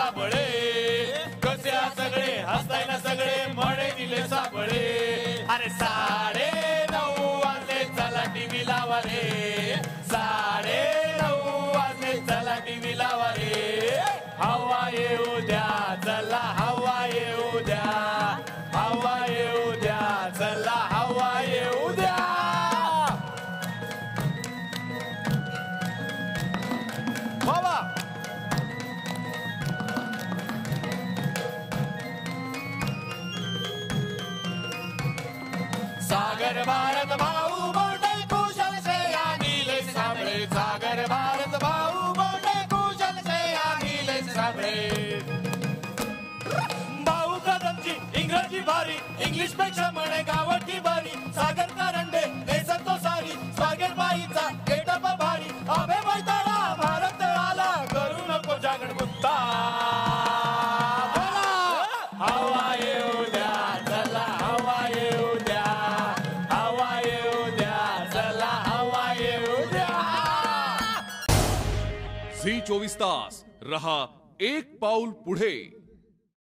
साबळे कसे सगळे हसताय ना सगळे मळे दिले साबळे अरे 9:30 वाजले चला टीव्ही लावा रे 9:30 वाजले चला टीव्ही लावा रे हवा येऊ द्या चला हवा येऊ द्या हवा येऊ द्या चला हवा येऊ द्या बाबा सागर भारत भाऊ मोठे कुशल से नीले साबळे सागर भारत भाऊ मोठे कुशल से नीले साबळे भाऊ कदमची इंग्रजी भारी इंग्लिश पेक्षा म्हणे गावठी भारी सागर करंडे देसत तो सारी स्वागत बाईचा गेटअप भारी अभे मैदाना भारत आला करू नको जागड मुक्ता हवा येऊ द्या चला हवा येऊ द्या हवा येऊ द्या चला हवा येऊ द्या झी 24 तास रहा एक पाऊल पुढे।